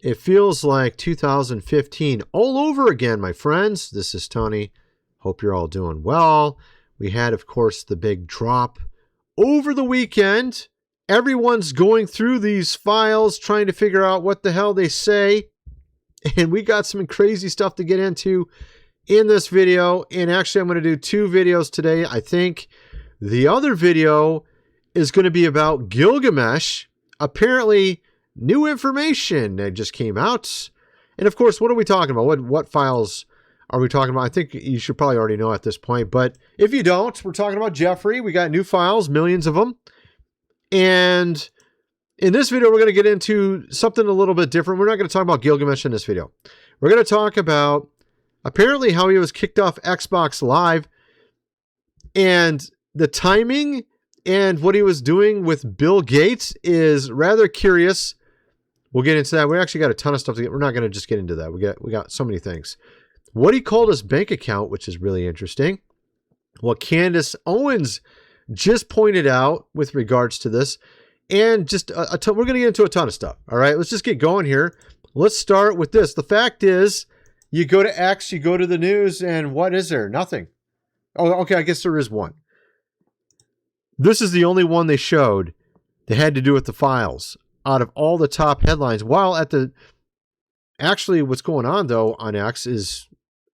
It feels like 2015 all over again, my friends. This is Tony. Hope you're all doing well. We had, of course, the big drop over the weekend. Everyone's going through these files, trying to figure out what the hell they say. And we got some crazy stuff to get into in this video. And actually, I'm going to do 2 videos today. I think the other video is going to be about Gilgamesh. Apparently, new information that just came out. And of course, what are we talking about? What files are we talking about? I think you should probably already know at this point. But if you don't, we're talking about Jeffrey. We got new files, millions of them. And in this video, we're going to get into something a little bit different. We're not going to talk about Gilgamesh in this video. We're going to talk about apparently how he was kicked off Xbox Live and the timing and what he was doing with Bill Gates is rather curious. We'll get into that. We actually got a ton of stuff to get. We're not going to just get into that. We got so many things. What he called his bank account, which is really interesting. What Candace Owens just pointed out with regards to this. And just we're going to get into a ton of stuff. All right, let's just get going here. Let's start with this. The fact is, you go to X, you go to the news, and what is there? Nothing. Oh, okay, I guess there is one. This is the only one they showed that had to do with the files out of all the top headlines. While actually what's going on though on X is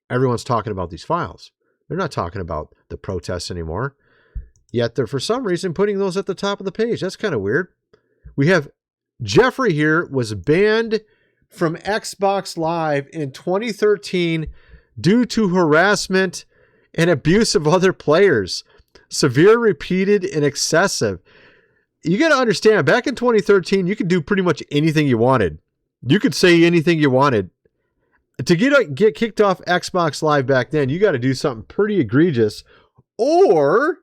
everyone's talking about these files. They're not talking about the protests anymore. Yet they're for some reason putting those at the top of the page. That's kind of weird. We have Jeffrey here was banned from Xbox Live in 2013 due to harassment and abuse of other players. Severe, repeated, and excessive. You got to understand, back in 2013, you could do pretty much anything you wanted. You could say anything you wanted. To get kicked off Xbox Live back then, you got to do something pretty egregious. Or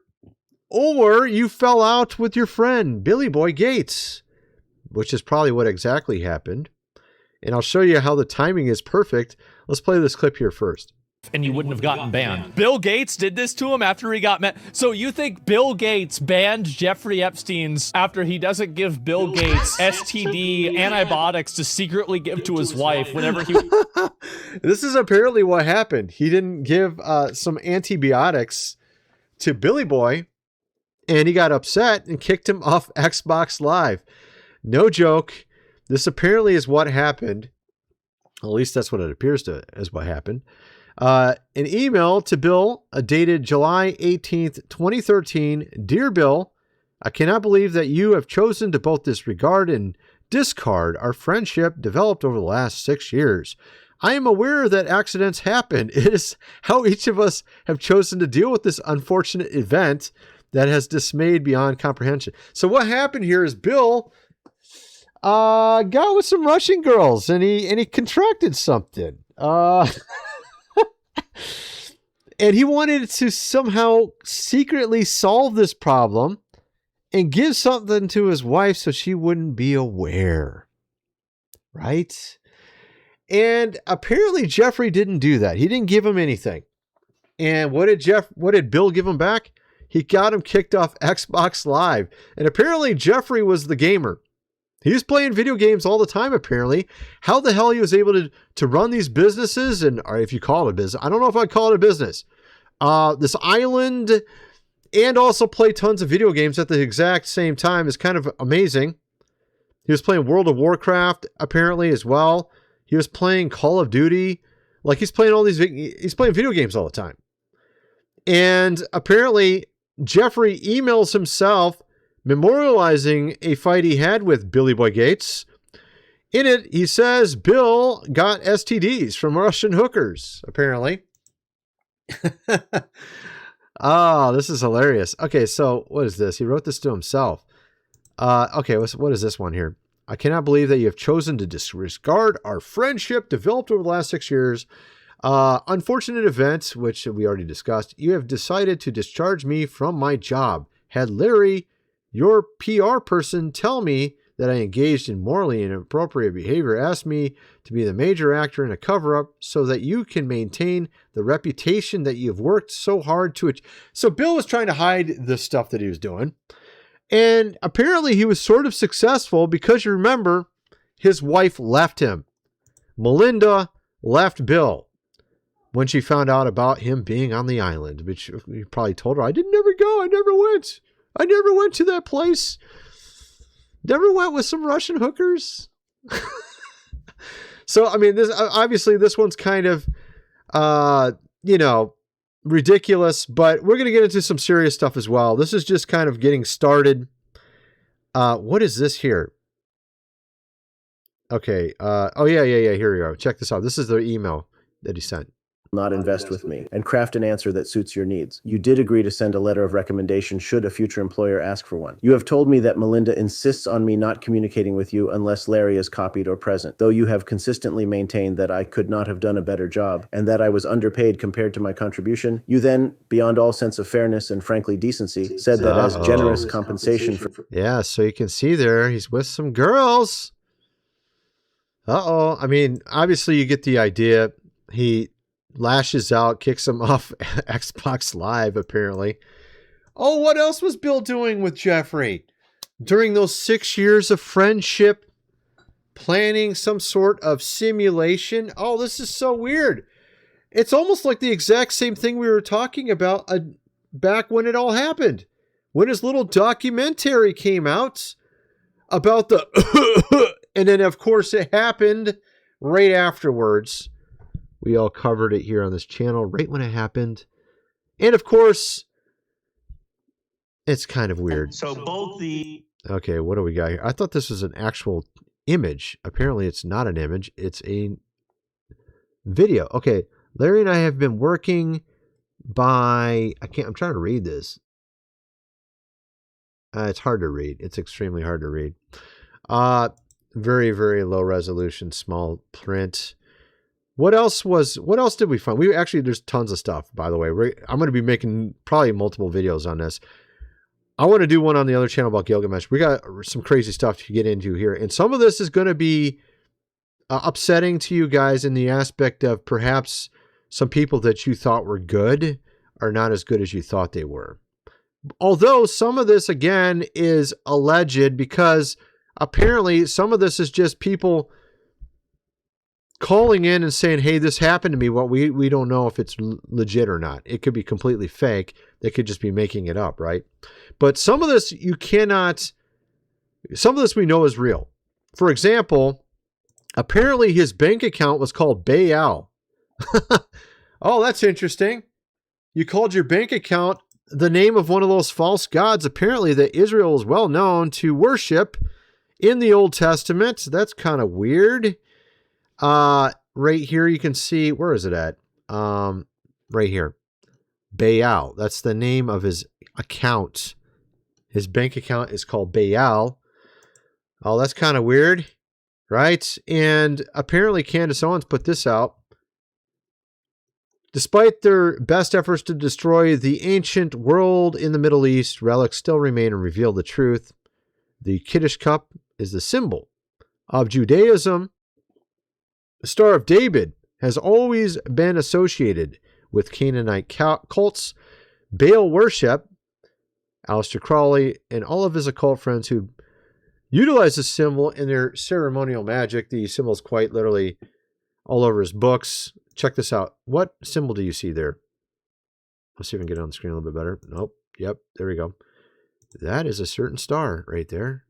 you fell out with your friend, Billy Boy Gates, which is probably what exactly happened. And I'll show you how the timing is perfect. Let's play this clip here first. And you wouldn't have gotten banned. Bill Gates did this to him after he got mad. So you think Bill Gates banned Jeffrey Epstein's after he doesn't give Bill Gates STD antibiotics to secretly give to his wife whenever he... This is apparently what happened. He didn't give some antibiotics to Billy Boy, and he got upset and kicked him off Xbox Live. No joke. This apparently is what happened. At least that's what it appears to as what happened. An email to Bill dated July 18th, 2013. Dear Bill, I cannot believe that you have chosen to both disregard and discard our friendship developed over the last 6 years. I am aware that accidents happen. It is how each of us have chosen to deal with this unfortunate event that has dismayed beyond comprehension. So what happened here is Bill got with some Russian girls and he contracted something. And he wanted to somehow secretly solve this problem and give something to his wife so she wouldn't be aware. Right? And apparently Jeffrey didn't do that. He didn't give him anything. And what did Bill give him back? He got him kicked off Xbox Live. And apparently Jeffrey was the gamer. He was playing video games all the time, apparently. How the hell he was able to run these businesses, or if you call it a business, I don't know if I'd call it a business, this island, and also play tons of video games at the exact same time is kind of amazing. He was playing World of Warcraft, apparently, as well. He was playing Call of Duty. Like, he's playing video games all the time. And apparently, Jeffrey emails himself memorializing a fight he had with Billy Boy Gates. In it, he says Bill got STDs from Russian hookers, apparently. Oh, this is hilarious. Okay, so what is this? He wrote this to himself. Okay, what is this one here? I cannot believe that you have chosen to disregard our friendship developed over the last 6 years. Unfortunate events, which we already discussed. You have decided to discharge me from my job. Had Larry, your PR person, tell me that I engaged in morally inappropriate behavior, asked me to be the major actor in a cover-up so that you can maintain the reputation that you've worked so hard to achieve. So Bill was trying to hide the stuff that he was doing. And apparently he was sort of successful because you remember his wife left him. Melinda left Bill when she found out about him being on the island, which he probably told her, I didn't ever go. I never went. I never went to that place. Never went with some Russian hookers. So, I mean, this obviously this one's kind of, ridiculous, but we're going to get into some serious stuff as well. This is just kind of getting started. What is this here? Okay. Oh, yeah. Here we go. Check this out. This is the email that he sent. Not invest with me, and craft an answer that suits your needs. You did agree to send a letter of recommendation should a future employer ask for one. You have told me that Melinda insists on me not communicating with you unless Larry is copied or present, though you have consistently maintained that I could not have done a better job, and that I was underpaid compared to my contribution. You then, beyond all sense of fairness and frankly decency, said that as generous compensation for... Yeah, so you can see there, he's with some girls. I mean, obviously you get the idea. He lashes out, kicks him off Xbox Live, apparently. Oh, what else was Bill doing with Jeffrey? During those 6 years of friendship, planning some sort of simulation. Oh, this is so weird. It's almost like the exact same thing we were talking about back when it all happened. When his little documentary came out about the... and then, of course, it happened right afterwards. We all covered it here on this channel right when it happened. And of course, it's kind of weird. So both the... Okay, what do we got here? I thought this was an actual image. Apparently it's not an image. It's a video. Okay, Larry and I have been working by... I'm trying to read this. It's hard to read. It's extremely hard to read. Very, very low resolution, small print. What else did we find? There's tons of stuff, by the way. I'm going to be making probably multiple videos on this. I want to do one on the other channel about Gilgamesh. We got some crazy stuff to get into here. And some of this is going to be upsetting to you guys in the aspect of perhaps some people that you thought were good are not as good as you thought they were. Although some of this, again, is alleged because apparently some of this is just people calling in and saying, hey, this happened to me. Well, we don't know if it's legit or not. It could be completely fake. They could just be making it up, right? But some of this some of this we know is real. For example, apparently his bank account was called Baal. Oh, that's interesting. You called your bank account the name of one of those false gods, apparently, that Israel is well known to worship in the Old Testament. That's kind of weird. Right here you can see, where is it at? Right here. Baal. That's the name of his account. His bank account is called Baal. Oh, that's kind of weird, right? And apparently Candace Owens put this out. Despite their best efforts to destroy the ancient world in the Middle East, relics still remain and reveal the truth. The Kiddush cup is the symbol of Judaism. The Star of David has always been associated with Canaanite cults, Baal worship. Aleister Crowley and all of his occult friends who utilize this symbol in their ceremonial magic. The symbol is quite literally all over his books. Check this out. What symbol do you see there? Let's see if I can get it on the screen a little bit better. Nope. Yep. There we go. That is a certain star right there.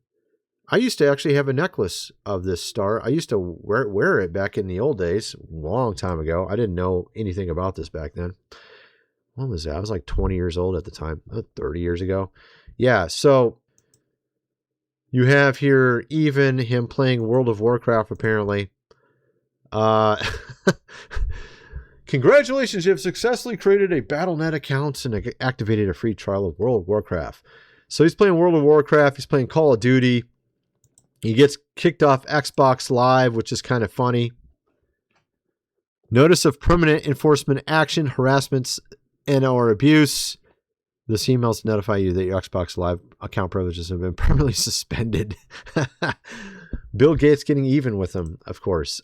I used to actually have a necklace of this star. I used to wear it back in the old days, a long time ago. I didn't know anything about this back then. When was that? I was like 20 years old at the time, 30 years ago. Yeah, so you have here even him playing World of Warcraft, apparently. Congratulations, you have successfully created a Battle.net account and activated a free trial of World of Warcraft. So he's playing World of Warcraft. He's playing Call of Duty. He gets kicked off Xbox Live, which is kind of funny. Notice of permanent enforcement action, harassments, and or abuse. This emails notify you that your Xbox Live account privileges have been permanently suspended. Bill Gates getting even with him, of course.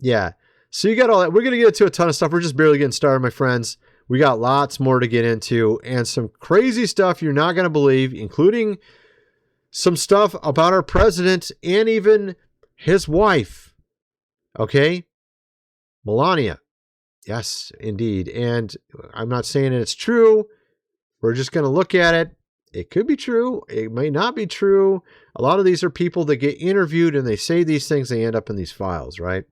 Yeah. So you got all that. We're going to get into a ton of stuff. We're just barely getting started, my friends. We got lots more to get into and some crazy stuff you're not going to believe, including some stuff about our president and even his wife. Okay? Melania. Yes, indeed. And I'm not saying it's true. We're just going to look at it. It could be true. It may not be true. A lot of these are people that get interviewed and they say these things. They end up in these files, right?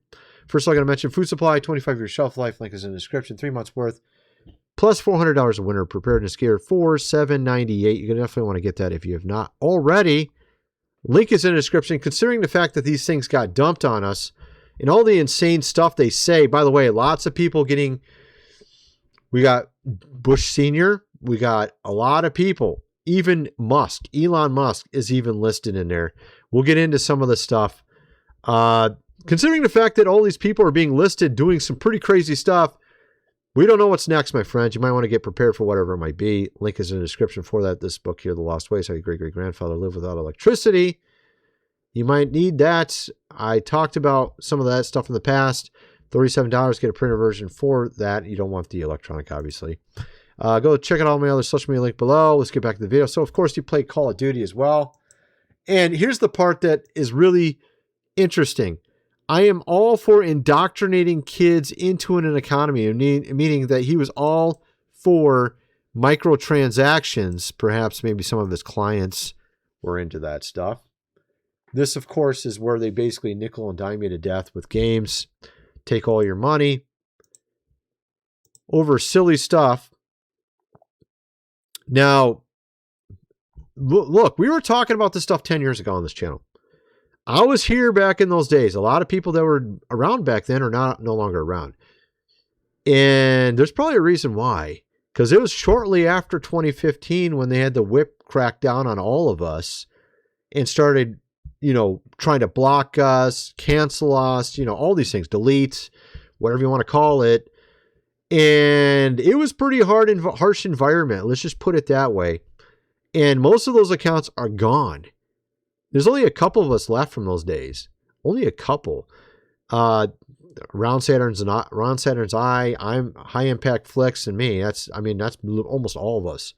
First, I'm going to mention food supply, 25-year shelf life. Link is in the description. 3 months worth. Plus $400 a winter preparedness gear for $798. You're going to definitely want to get that if you have not already. Link is in the description. Considering the fact that these things got dumped on us and all the insane stuff they say, by the way, lots of people getting, we got Bush Sr., we got a lot of people, even Musk, Elon Musk is even listed in there. We'll get into some of the stuff. Considering the fact that all these people are being listed doing some pretty crazy stuff, we don't know what's next, my friends. You might want to get prepared for whatever it might be. Link is in the description for that. This book here, The Lost Ways, How Your Great-Great-Grandfather Lived Without Electricity. You might need that. I talked about some of that stuff in the past. $37, get a printed version for that. You don't want the electronic, obviously. Go check out all my other social media link below. Let's get back to the video. So, of course, you play Call of Duty as well. And here's the part that is really interesting. I am all for indoctrinating kids into an economy, meaning that he was all for microtransactions. Perhaps maybe some of his clients were into that stuff. This, of course, is where they basically nickel and dime you to death with games, take all your money over silly stuff. Now, look, we were talking about this stuff 10 years ago on this channel. I was here back in those days. A lot of people that were around back then are no longer around. And there's probably a reason why. Because it was shortly after 2015 when they had the whip crackdown on all of us and started, trying to block us, cancel us, all these things, delete, whatever you want to call it. And it was pretty harsh environment. Let's just put it that way. And most of those accounts are gone. There's only a couple of us left from those days. Only a couple. Round Saturn's Eye, I'm High Impact Flicks, and me. That's almost all of us.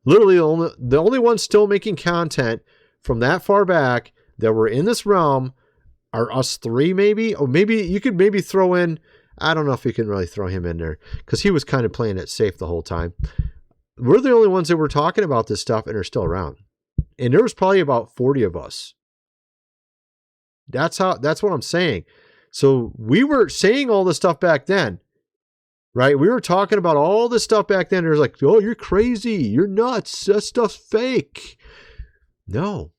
Literally, the only ones still making content from that far back that were in this realm are us three, maybe. Or maybe you could maybe throw in, I don't know if you can really throw him in there, because he was kind of playing it safe the whole time. We're the only ones that were talking about this stuff and are still around. And there was probably about 40 of us. That's what I'm saying. So we were saying all this stuff back then, right? We were talking about all this stuff back then. There's like, oh, you're crazy. You're nuts. That stuff's fake. No.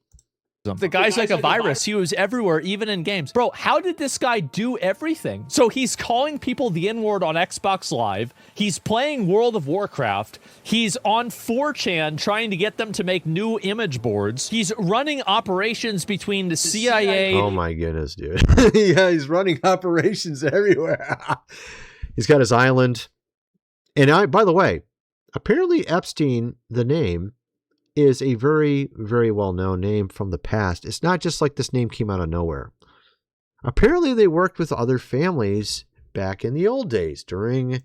The guy's like a virus. He was everywhere, even in games. Bro, how did this guy do everything? So he's calling people the N-word on Xbox Live. He's playing World of Warcraft. He's on 4chan trying to get them to make new image boards. He's running operations between the CIA. Oh my goodness, dude. Yeah, he's running operations everywhere. He's got his island. And by the way, apparently Epstein, the name, is a very, very well-known name from the past. It's not just like this name came out of nowhere. Apparently, they worked with other families back in the old days during,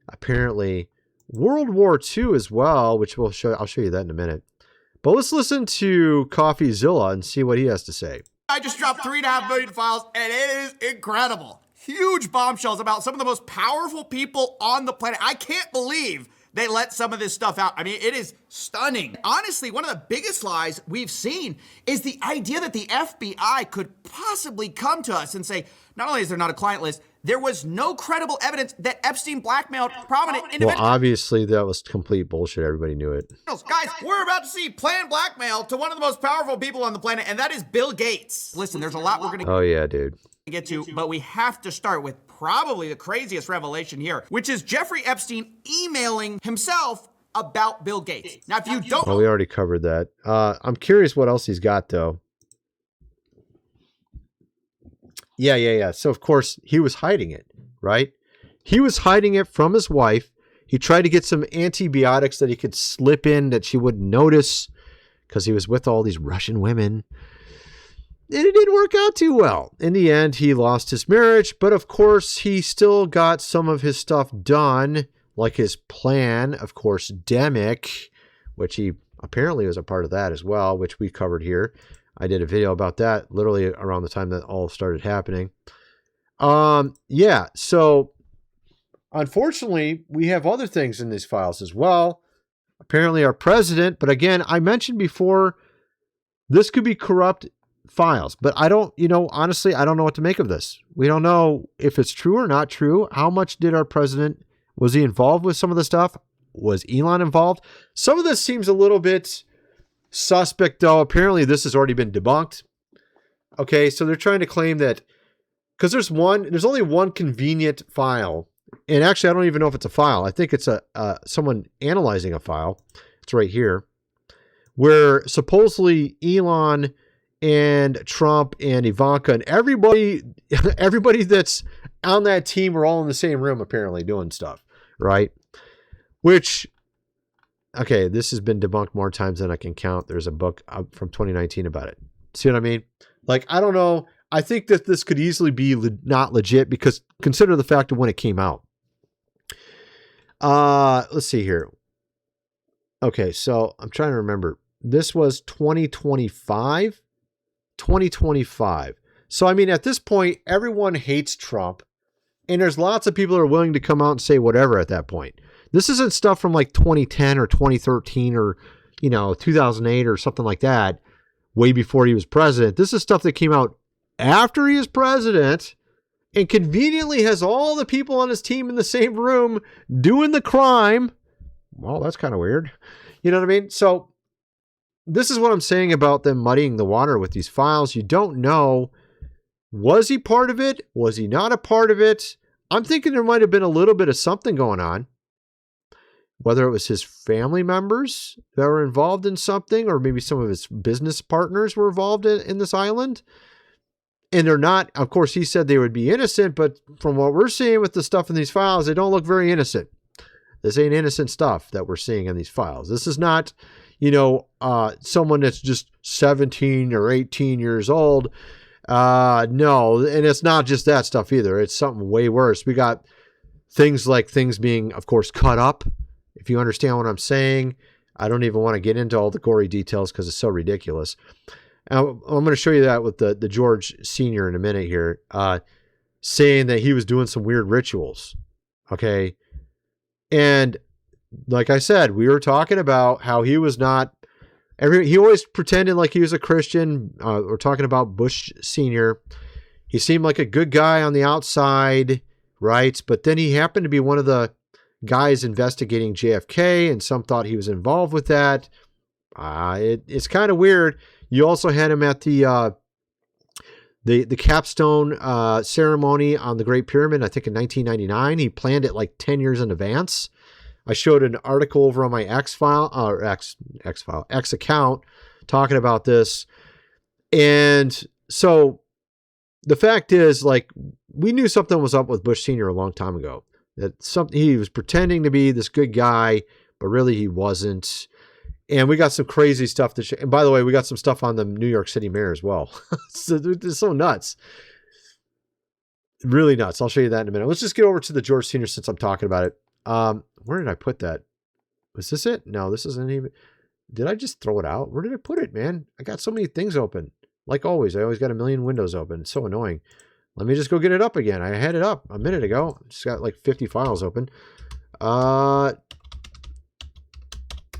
apparently, World War II as well, which I'll show you that in a minute. But let's listen to CoffeeZilla and see what he has to say. I just dropped 3.5 million files, and it is incredible. Huge bombshells about some of the most powerful people on the planet. I can't believe they let some of this stuff out. I mean, it is stunning. Honestly, one of the biggest lies we've seen is the idea that the FBI could possibly come to us and say, not only is there not a client list, there was no credible evidence that Epstein blackmailed prominent individuals. Well, obviously, that was complete bullshit. Everybody knew it. Guys, we're about to see planned blackmail to one of the most powerful people on the planet, and that is Bill Gates. Listen, there's a lot we're going to Oh, yeah, dude. get to, but we have to start with probably the craziest revelation here, which is Jeffrey Epstein emailing himself about Bill Gates. Now, if you don't Well, we already covered that. I'm curious what else he's got, though. Yeah. So, of course, he was hiding it, right? He was hiding it from his wife. He tried to get some antibiotics that he could slip in that she wouldn't notice because he was with all these Russian women. And it didn't work out too well. In the end, he lost his marriage, but of course, he still got some of his stuff done, like his plan, of course, Demic, which he apparently was a part of that as well, which we covered here. I did a video about that literally around the time that all started happening. Yeah. So unfortunately, we have other things in these files as well. Apparently our president, but again, I mentioned before, this could be corrupt files, but I don't, honestly, I don't know what to make of this. We don't know if it's true or not true. How much did our president, was he involved with some of the stuff? Was Elon involved? Some of this seems a little bit suspect, though. Apparently this has already been debunked. Okay, so they're trying to claim that, because there's only one convenient file. And actually, I don't even know if it's a file. I think it's someone analyzing a file. It's right here, where supposedly Elon and Trump and Ivanka and everybody that's on that team were all in the same room, apparently doing stuff, right? Which, okay, this has been debunked more times than I can count. There's a book from 2019 about it. See what I mean? Like, I don't know. I think that this could easily be not legit, because consider the fact of when it came out. Let's see here. Okay, so I'm trying to remember. This was 2025. 2025. So, I mean, at this point, everyone hates Trump, and there's lots of people who are willing to come out and say whatever at that point. This isn't stuff from like 2010 or 2013 or, 2008 or something like that, way before he was president. This is stuff that came out after he is president and conveniently has all the people on his team in the same room doing the crime. Well, that's kind of weird. You know what I mean? So this is what I'm saying about them muddying the water with these files. You don't know. Was he part of it? Was he not a part of it? I'm thinking there might have been a little bit of something going on. Whether it was his family members that were involved in something, or maybe some of his business partners were involved in this island. And they're not, of course, he said they would be innocent, but from what we're seeing with the stuff in these files, they don't look very innocent. This ain't innocent stuff that we're seeing in these files. This is not, someone that's just 17 or 18 years old. No, and it's not just that stuff either. It's something way worse. We got things being, of course, cut up. If you understand what I'm saying, I don't even want to get into all the gory details because it's so ridiculous. I'm going to show you that with the George Sr. in a minute here, saying that he was doing some weird rituals. Okay. And like I said, we were talking about how he was not, he always pretended like he was a Christian. We're talking about Bush Sr. He seemed like a good guy on the outside, right? But then he happened to be one of the guys investigating JFK, and some thought he was involved with that. It's kind of weird. You also had him at the capstone ceremony on the Great Pyramid, I think in 1999. He planned it like 10 years in advance. I showed an article over on my X account talking about this. And so the fact is, like, we knew something was up with Bush Sr. a long time ago. That he was pretending to be this good guy, but really he wasn't. And we got some crazy stuff to and by the way, we got some stuff on the New York City mayor as well. It's so nuts. Really nuts. I'll show you that in a minute. Let's just get over to the George Sr. since I'm talking about it. Where did I put that? Was this it? No, this isn't even. Did I just throw it out? Where did I put it, man? I got so many things open. Like always, I always got a million windows open. It's so annoying. Let me just go get it up again. I had it up a minute ago. Just got like 50 files open.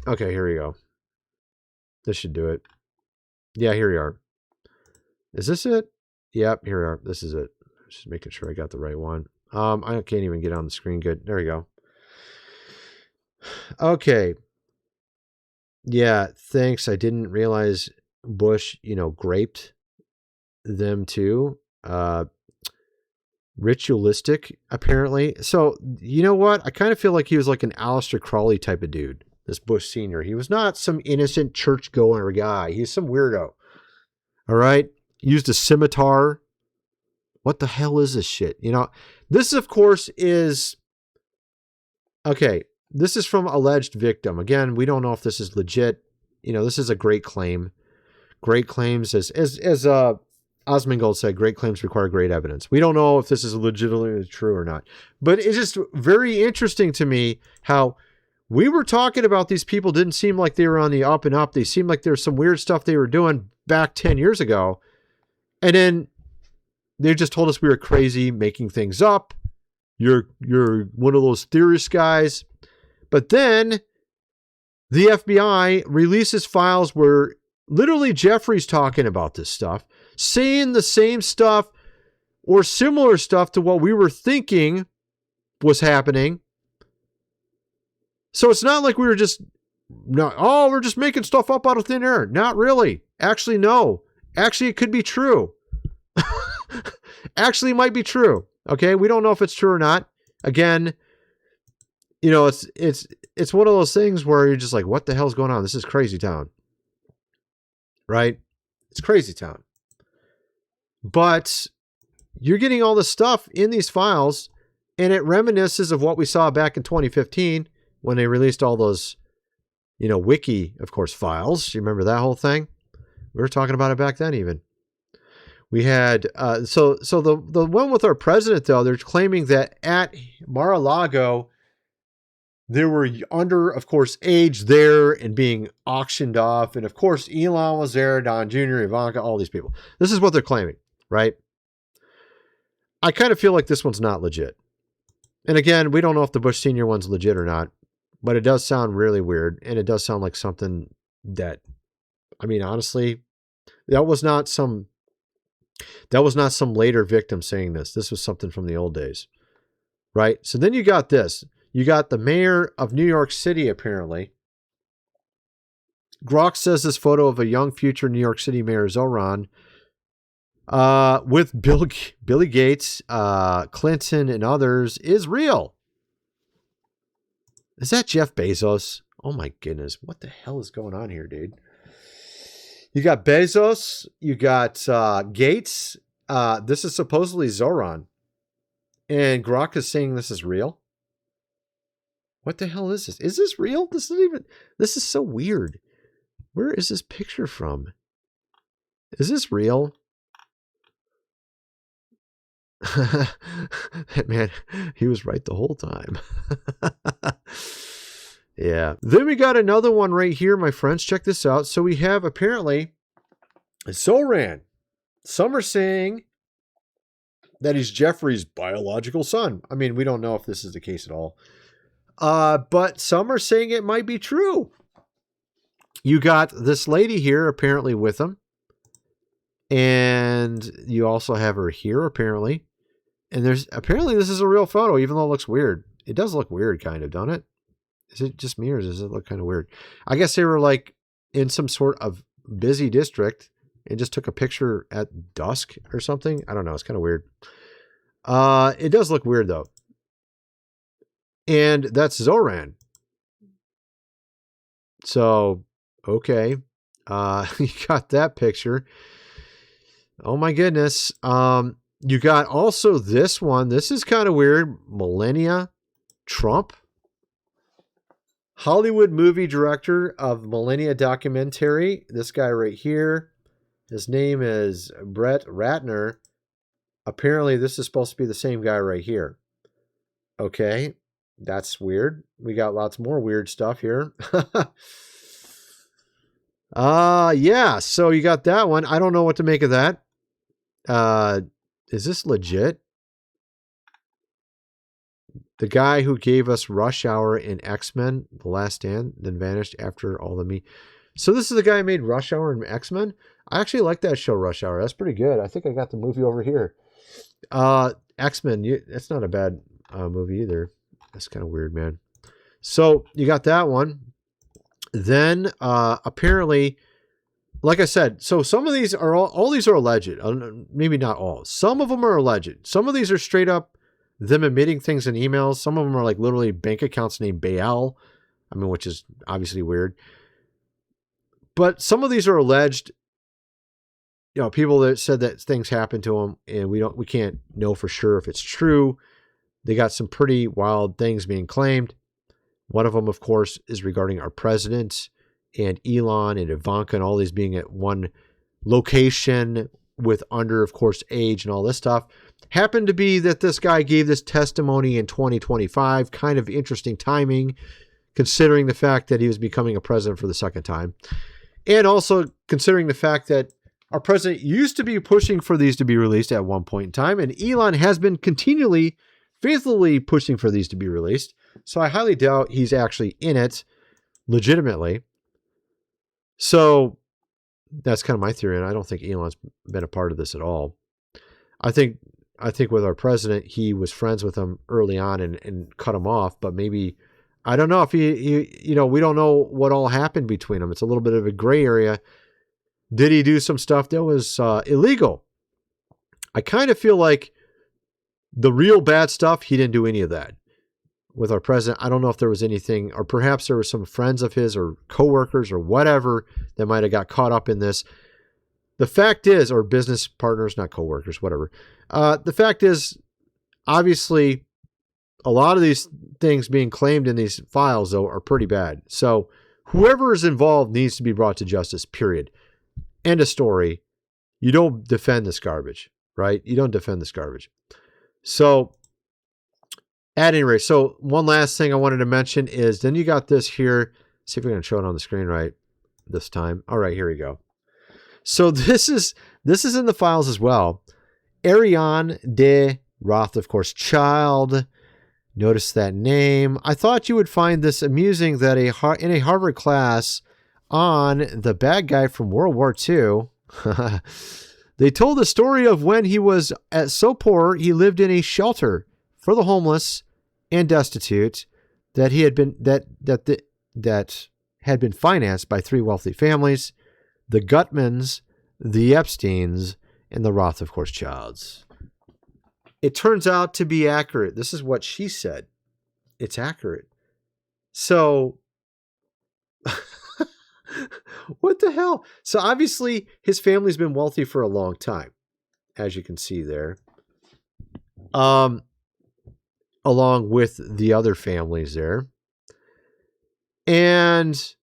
Okay, here we go. This should do it. Yeah, here we are. Is this it? Yep, here we are. This is it. Just making sure I got the right one. I can't even get on the screen good. There we go. Okay. Yeah, thanks. I didn't realize Bush, graped them too. Ritualistic, apparently. So, you know what? I kind of feel like he was like an Aleister Crowley type of dude, this Bush Sr. He was not some innocent church-goer guy. He's some weirdo. All right? Used a scimitar. What the hell is this shit? This, of course, is... Okay, this is from alleged victim. Again, we don't know if this is legit. This is a great claim. Great claims, as Osmongold said, great claims require great evidence. We don't know if this is legitimately true or not. But it's just very interesting to me how we were talking about these people didn't seem like they were on the up and up. They seemed like there was some weird stuff they were doing back 10 years ago. And then They just told us we were crazy, making things up. You're one of those theorist guys. But then the FBI releases files where literally Jeffrey's talking about this stuff, saying the same stuff or similar stuff to what we were thinking was happening. So it's not like we were just, we're just making stuff up out of thin air. Not really. Actually, no. Actually, it could be true. Actually, it might be true. Okay, we don't know if it's true or not. Again, you know, it's one of those things where you're just like, what the hell's going on? This is crazy town. Right? It's crazy town. But you're getting all this stuff in these files, and it reminisces of what we saw back in 2015 when they released all those, you know, wiki, of course, files. You remember that whole thing? We were talking about it back then even. We had, so the one with our president, though, they're claiming that at Mar-a-Lago, there were under, of course, age there and being auctioned off. And of course, Elon was there, Don Jr., Ivanka, all these people. This is what they're claiming, right? I kind of feel like this one's not legit. And again, we don't know if the Bush Sr. one's legit or not, but it does sound really weird. And it does sound like something that, I mean, honestly, that was not some later victim saying this. This was something from the old days, right? So then you got this. You got the mayor of New York City, apparently. Grok says this photo of a young future New York City mayor, Zoran, with Billy Gates, Clinton, and others is real. Is that Jeff Bezos? Oh my goodness. What the hell is going on here, dude? You got Bezos. You got Gates. This is supposedly Zoran. And Grok is saying this is real. What the hell is this? Is this real? This is so weird. Where is this picture from? Is this real? Man, he was right the whole time. Yeah. Then we got another one right here, my friends. Check this out. So we have apparently Zoran. Some are saying that he's Jeffrey's biological son. I mean, we don't know if this is the case at all. But some are saying it might be true. You got this lady here apparently with him. And you also have her here apparently. And apparently this is a real photo, even though it looks weird. It does look weird kind of, doesn't it? Is it just me or does it look kind of weird? I guess they were like in some sort of busy district and just took a picture at dusk or something. I don't know. It's kind of weird. It does look weird though. And that's Zoran. So, okay. You got that picture. Oh my goodness. You got also this one. This is kind of weird. Melania Trump. Hollywood movie director of Millennia documentary. This guy right here. His name is Bret Ratner. Apparently, this is supposed to be the same guy right here. Okay. That's weird. We got lots more weird stuff here. Yeah. So you got that one. I don't know what to make of that. Is this legit? The guy who gave us Rush Hour in X-Men, The Last Stand, then vanished after all the So this is the guy who made Rush Hour and X-Men. I actually like that show, Rush Hour. That's pretty good. I think I got the movie over here. X-Men, it's not a bad movie either. That's kind of weird, man. So you got that one. Then apparently, like I said, so some of these are all these are alleged. Maybe not all. Some of them are alleged. Some of these are straight up them admitting things in emails. Some of them are like literally bank accounts named Baal. I mean, which is obviously weird. But some of these are alleged, you know, people that said that things happened to them and we can't know for sure if it's true. They got some pretty wild things being claimed. One of them, of course, is regarding our president and Elon and Ivanka and all these being at one location with under, of course, age and all this stuff. Happened to be that this guy gave this testimony in 2025. Kind of interesting timing, considering the fact that he was becoming a president for the second time. And also considering the fact that Our president used to be pushing for these to be released at one point in time, and Elon has been continually, faithfully pushing for these to be released. So I highly doubt he's actually in it legitimately. So that's kind of my theory, and I don't think Elon's been a part of this at all. I think with our president, he was friends with him early on and cut him off, but maybe, I don't know if he we don't know what all happened between them. It's a little bit of a gray area. Did he do some stuff that was illegal? I kind of feel like the real bad stuff, he didn't do any of that. With our president, I don't know if there was anything, or perhaps there were some friends of his or coworkers or whatever that might have got caught up in this. The fact is, or business partners, not coworkers, whatever. The fact is, obviously, a lot of these things being claimed in these files, though, are pretty bad. So whoever is involved needs to be brought to justice, period. End of story. You don't defend this garbage, right? You don't defend this garbage. So at any rate, so one last thing I wanted to mention is, then you got this here. See if we can show it on the screen right this time. All right, here we go. So this is in the files as well. Ariane de Roth, of course, child. Notice that name. I thought you would find this amusing that in a Harvard class on the bad guy from World War II, they told the story of when he was so poor he lived in a shelter for the homeless and destitute that he had been that had been financed by three wealthy families: the Gutmans, the Epsteins, and the Roth, of course, childs. It turns out to be accurate. This is what she said. It's accurate. So, what the hell? So obviously his family's been wealthy for a long time, as you can see there. Along with the other families there. And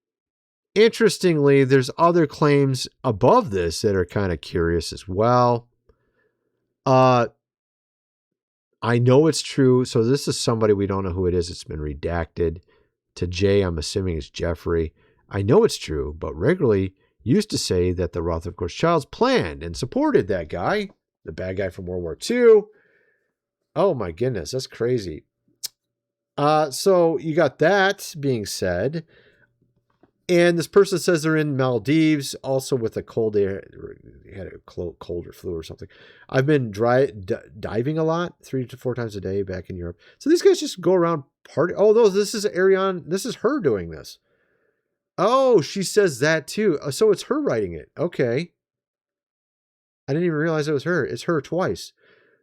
interestingly, there's other claims above this that are kind of curious as well. I know it's true. So this is somebody, we don't know who it is. It's been redacted. To Jay, I'm assuming it's Jeffrey. I know it's true, but regularly used to say that the Roth, of course, childs planned and supported that guy, the bad guy from World War II. Oh my goodness, that's crazy. So you got that being said. And this person says they're in Maldives, also with a cold. They had a cold or flu or something. I've been diving a lot, 3 to 4 times a day back in Europe. So these guys just go around party. Oh, no, this is Ariane. This is her doing this. Oh, she says that too. So it's her writing it. Okay. I didn't even realize it was her. It's her twice.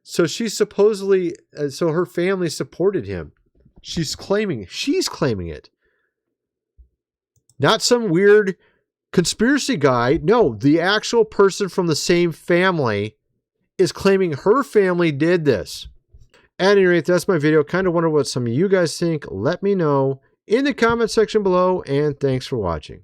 So she's supposedly, so her family supported him. She's claiming it. Not some weird conspiracy guy. No, the actual person from the same family is claiming her family did this. At any rate, that's my video. Kind of wonder what some of you guys think. Let me know in the comment section below, and thanks for watching.